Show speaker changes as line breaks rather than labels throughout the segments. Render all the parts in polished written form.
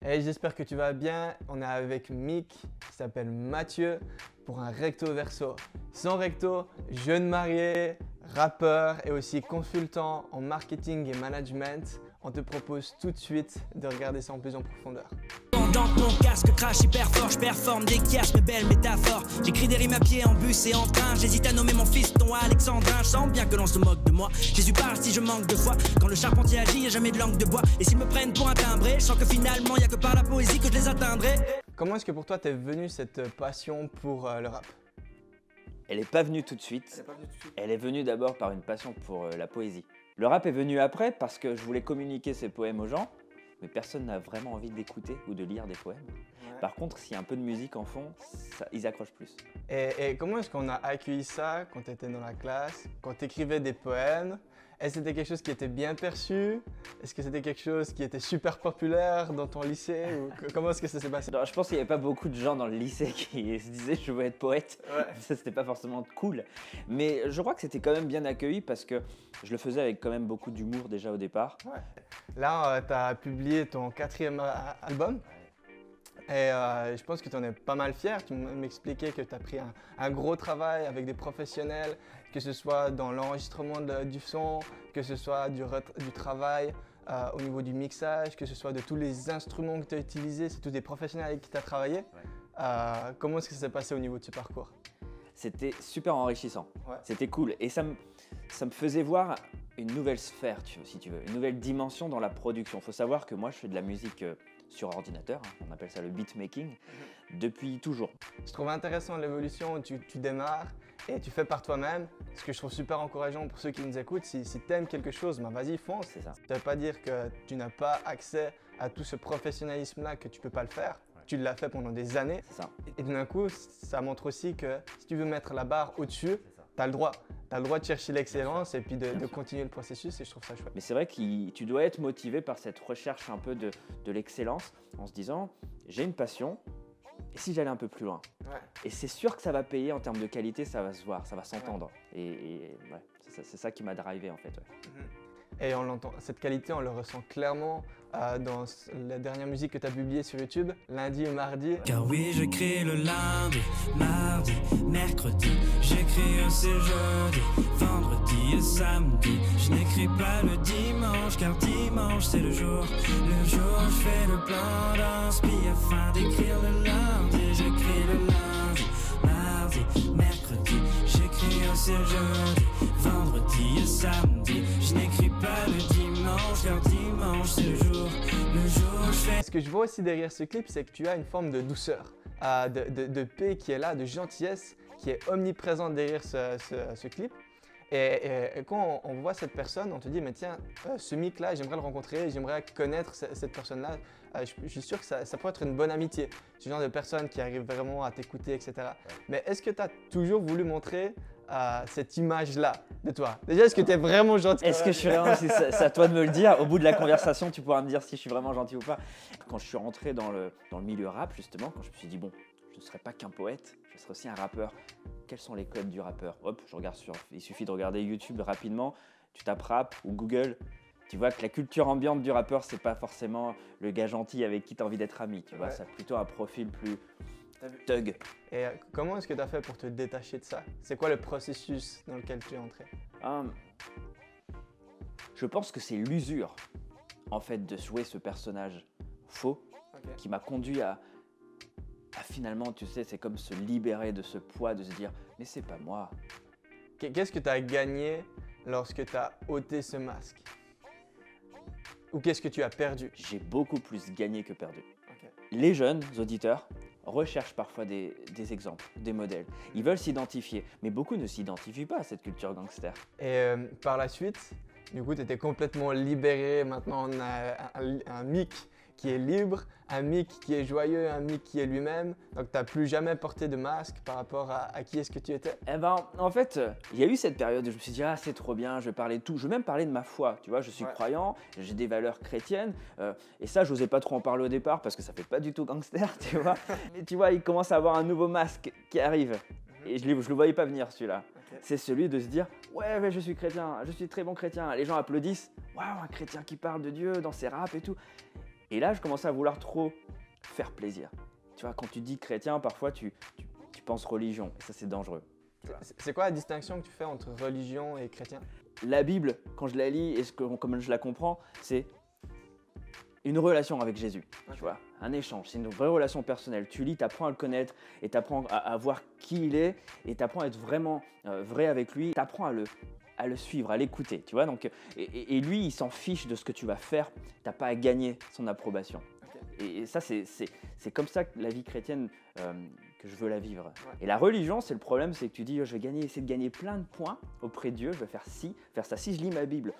Hey, j'espère que tu vas bien. On est avec Mick, qui s'appelle Mathieu, pour un recto verso. Son recto, jeune marié, rappeur et aussi consultant en marketing et management. On te propose tout de suite de regarder ça en plus en profondeur.
Dans mon casque crash hyper fort, je performe des kiasses, mes belles métaphores. J'écris des rimes à pied en bus et en train. J'hésite à nommer mon fiston Alexandrin. Je sens bien que l'on se moque de moi. Jésus parle si je manque de foi. Quand le charpentier agit, y'a jamais de langue de bois. Et s'ils me prennent pour un timbré, je sens que finalement y'a que par la poésie que je les atteindrai.
Comment est-ce que pour toi t'es venue cette passion pour le rap?
Elle n'est pas venue tout de suite. Elle est venue d'abord par une passion pour la poésie. Le rap est venu après parce que je voulais communiquer ces poèmes aux gens, mais personne n'a vraiment envie d'écouter ou de lire des poèmes. Ouais. Par contre, s'il y a un peu de musique en fond, ils accrochent plus.
Et comment est-ce qu'on a accueilli ça quand tu étais dans la classe, quand tu écrivais des poèmes? Est-ce que c'était quelque chose qui était bien perçu? Est-ce que c'était quelque chose qui était super populaire dans ton lycée? Ou comment est-ce que ça s'est passé?
Alors, je pense qu'il n'y avait pas beaucoup de gens dans le lycée qui se disaient je veux être poète. Ouais. Ça, c'était pas forcément cool. Mais je crois que c'était quand même bien accueilli parce que je le faisais avec quand même beaucoup d'humour déjà au départ.
Ouais. Là, tu as publié ton 4e album. Et je pense que tu en es pas mal fier. Tu m'expliquais que tu as pris un gros travail avec des professionnels, que ce soit dans l'enregistrement du son, que ce soit du travail au niveau du mixage, que ce soit de tous les instruments que tu as utilisés. C'est tous des professionnels avec qui tu as travaillé. Ouais. Comment est-ce que ça s'est passé au niveau de ce parcours?
C'était super enrichissant. Ouais. C'était cool. Et ça me faisait voir une nouvelle sphère, si tu veux, une nouvelle dimension dans la production. Il faut savoir que moi, je fais de la musique sur ordinateur, on appelle ça le beatmaking, depuis toujours.
Je trouve intéressant l'évolution où tu démarres et tu fais par toi-même, ce que je trouve super encourageant pour ceux qui nous écoutent. Si tu aimes quelque chose, ben vas-y, fonce.
C'est ça.
Ça ne veut pas dire que tu n'as pas accès à tout ce professionnalisme-là, que tu ne peux pas le faire. Ouais. Tu l'as fait pendant des années.
C'est ça.
Et d'un coup, ça montre aussi que si tu veux mettre la barre au-dessus, tu as le droit. Tu as le droit de chercher l'excellence et puis de continuer le processus et je trouve ça chouette.
Mais c'est vrai que tu dois être motivé par cette recherche un peu de l'excellence en se disant j'ai une passion et si j'allais un peu plus loin. Ouais. Et c'est sûr que ça va payer en termes de qualité, ça va se voir, ça va s'entendre. Ouais. Et ouais, c'est ça qui m'a drivé en fait. Ouais.
Et on l'entend, cette qualité, on le ressent clairement dans la dernière musique que tu as publiée sur YouTube, lundi et mardi.
Car oui, j'écris le lundi, mardi, mercredi. J'écris aussi jeudi, vendredi et samedi. Je n'écris pas le dimanche, car dimanche c'est le jour. Le jour, je fais le plan d'inspi afin d'écrire le lundi. J'écris le lundi, mardi, mercredi. J'écris aussi jeudi, vendredi et samedi. Je n'écris pas le dimanche, car dimanche c'est le jour. Le jour, je fais...
Ce que je vois aussi derrière ce clip, c'est que tu as une forme de douceur, de paix qui est là, de gentillesse qui est omniprésente derrière ce clip. Et quand on voit cette personne, on te dit, mais tiens, ce Mick-là, j'aimerais le rencontrer, j'aimerais connaître cette personne-là. Je suis sûr que ça pourrait être une bonne amitié. Ce genre de personne qui arrive vraiment à t'écouter, etc. Ouais. Mais est-ce que tu as toujours voulu montrer cette image-là de toi? Déjà, est-ce que tu es vraiment gentil?
Est-ce que je suis vraiment... C'est à toi de me le dire. Au bout de la conversation, tu pourras me dire si je suis vraiment gentil ou pas. Quand je suis rentré dans le milieu rap, justement, quand je me suis dit, bon, je ne serai pas qu'un poète, je serai aussi un rappeur. Quels sont les codes du rappeur? Hop, je regarde il suffit de regarder YouTube rapidement, tu tapes rap ou Google, tu vois que la culture ambiante du rappeur, c'est pas forcément le gars gentil avec qui tu as envie d'être ami, tu vois, ça a plutôt un profil plus thug.
Et comment est-ce que tu as fait pour te détacher de ça? C'est quoi le processus dans lequel tu es entré?
Je pense que c'est l'usure, en fait, de jouer ce personnage faux qui m'a conduit à finalement, tu sais, c'est comme se libérer de ce poids, de se dire « mais c'est pas moi ».
Qu'est-ce que tu as gagné lorsque tu as ôté ce masque? Ou qu'est-ce que tu as perdu?
J'ai beaucoup plus gagné que perdu. Les jeunes auditeurs recherchent parfois des exemples, des modèles. Ils veulent s'identifier, mais beaucoup ne s'identifient pas à cette culture gangster.
Et par la suite, du coup, tu étais complètement libéré. Maintenant, on a un Mick qui est libre, un Mick qui est joyeux, un Mick qui est lui-même. Donc, tu n'as plus jamais porté de masque par rapport à qui est-ce que tu étais?
Eh ben, en fait, il y a eu cette période où je me suis dit « ah, c'est trop bien, je vais parler de tout ». Je vais même parler de ma foi, tu vois, je suis croyant, j'ai des valeurs chrétiennes. Et ça, je n'osais pas trop en parler au départ parce que ça fait pas du tout gangster, tu vois. Mais tu vois, il commence à avoir un nouveau masque qui arrive. Et je le voyais pas venir, celui-là. C'est celui de se dire « ouais, mais je suis chrétien, je suis très bon chrétien ». Les gens applaudissent « waouh, un chrétien qui parle de Dieu dans ses raps et tout ». Et là, je commençais à vouloir trop faire plaisir. Tu vois, quand tu dis chrétien, parfois tu penses religion, et ça c'est dangereux.
C'est quoi la distinction que tu fais entre religion et chrétien?
La Bible, quand je la lis et comme je la comprends, c'est une relation avec Jésus, tu vois, un échange, c'est une vraie relation personnelle. Tu lis, tu apprends à le connaître et tu apprends à voir qui il est et tu apprends à être vraiment vrai avec lui, tu apprends à le suivre, à l'écouter, tu vois. Donc, et lui, il s'en fiche de ce que tu vas faire, tu n'as pas à gagner son approbation. Okay. Et ça, c'est comme ça que la vie chrétienne que je veux la vivre. Ouais. Et la religion, c'est le problème, c'est que tu dis, je vais essayer de gagner plein de points auprès de Dieu, je vais faire ça. Si je lis ma Bible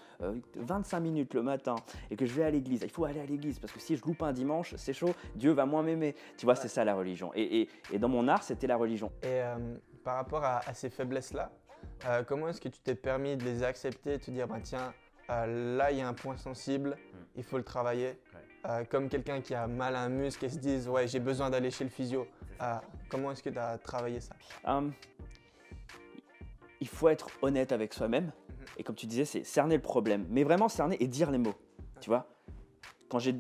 25 minutes le matin et que je vais à l'église, il faut aller à l'église parce que si je loupe un dimanche, c'est chaud, Dieu va moins m'aimer. Tu vois, ouais. C'est ça la religion. Et dans mon art, c'était la religion.
Et par rapport à ces faiblesses-là, comment est-ce que tu t'es permis de les accepter et de te dire, bah, tiens, là, il y a un point sensible, il faut le travailler. Ouais. Comme quelqu'un qui a mal à un muscle et se dise, ouais, j'ai besoin d'aller chez le physio. Comment est-ce que tu as travaillé ça?
Il faut être honnête avec soi-même. Et comme tu disais, c'est cerner le problème. Mais vraiment cerner et dire les mots. Tu vois, quand j'ai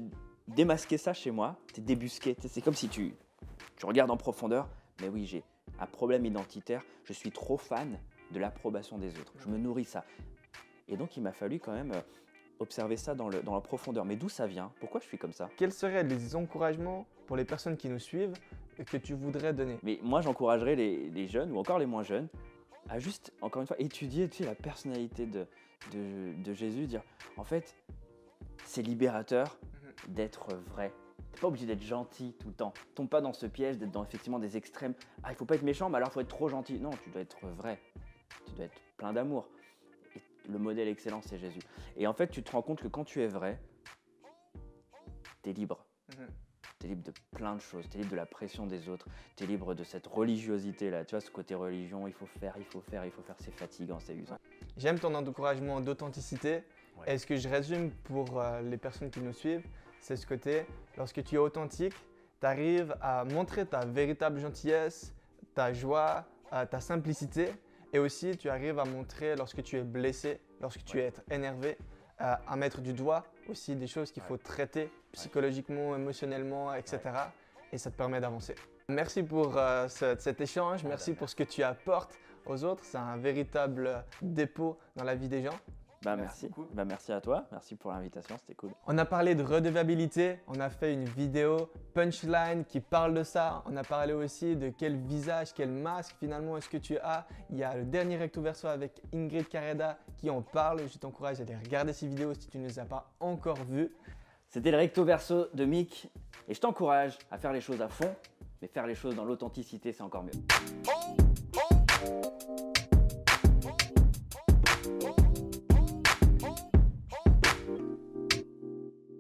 démasqué ça chez moi, t'es débusqué. C'est comme si tu regardes en profondeur. Mais oui, j'ai un problème identitaire. Je suis trop fan de l'approbation des autres. Je me nourris ça. Et donc, il m'a fallu quand même observer ça dans la profondeur. Mais d'où ça vient? Pourquoi je suis comme ça?
Quels seraient les encouragements pour les personnes qui nous suivent que tu voudrais donner?
Mais moi, j'encouragerais les jeunes ou encore les moins jeunes à juste, encore une fois, étudier la personnalité de Jésus, dire en fait, c'est libérateur d'être vrai. Tu n'es pas obligé d'être gentil tout le temps. Tombe pas dans ce piège d'être dans effectivement des extrêmes. Ah, il ne faut pas être méchant, mais alors il faut être trop gentil. Non, tu dois être vrai. Tu dois être plein d'amour. Et le modèle excellent, c'est Jésus. Et en fait, tu te rends compte que quand tu es vrai, tu es libre. Tu es libre de plein de choses, tu es libre de la pression des autres, tu es libre de cette religiosité-là. Tu vois, ce côté religion, il faut faire, c'est fatigant, c'est usant.
J'aime ton encouragement d'authenticité. Ouais. Et ce que je résume pour les personnes qui nous suivent, c'est ce côté, lorsque tu es authentique, tu arrives à montrer ta véritable gentillesse, ta joie, ta simplicité. Et aussi, tu arrives à montrer lorsque tu es blessé, lorsque tu es énervé, à mettre du doigt aussi des choses qu'il faut traiter psychologiquement, émotionnellement, etc. Et ça te permet d'avancer. Merci pour cet échange, merci pour ce que tu apportes aux autres. C'est un véritable dépôt dans la vie des gens.
Merci. Merci à toi, merci pour l'invitation, c'était cool.
On a parlé de redevabilité, on a fait une vidéo punchline qui parle de ça. On a parlé aussi de quel visage, quel masque finalement est-ce que tu as. Il y a le dernier recto verso avec Ingrid Carreda qui en parle. Je t'encourage à aller regarder ces vidéos si tu ne les as pas encore vues.
C'était le recto verso de Mick et je t'encourage à faire les choses à fond, mais faire les choses dans l'authenticité, c'est encore mieux.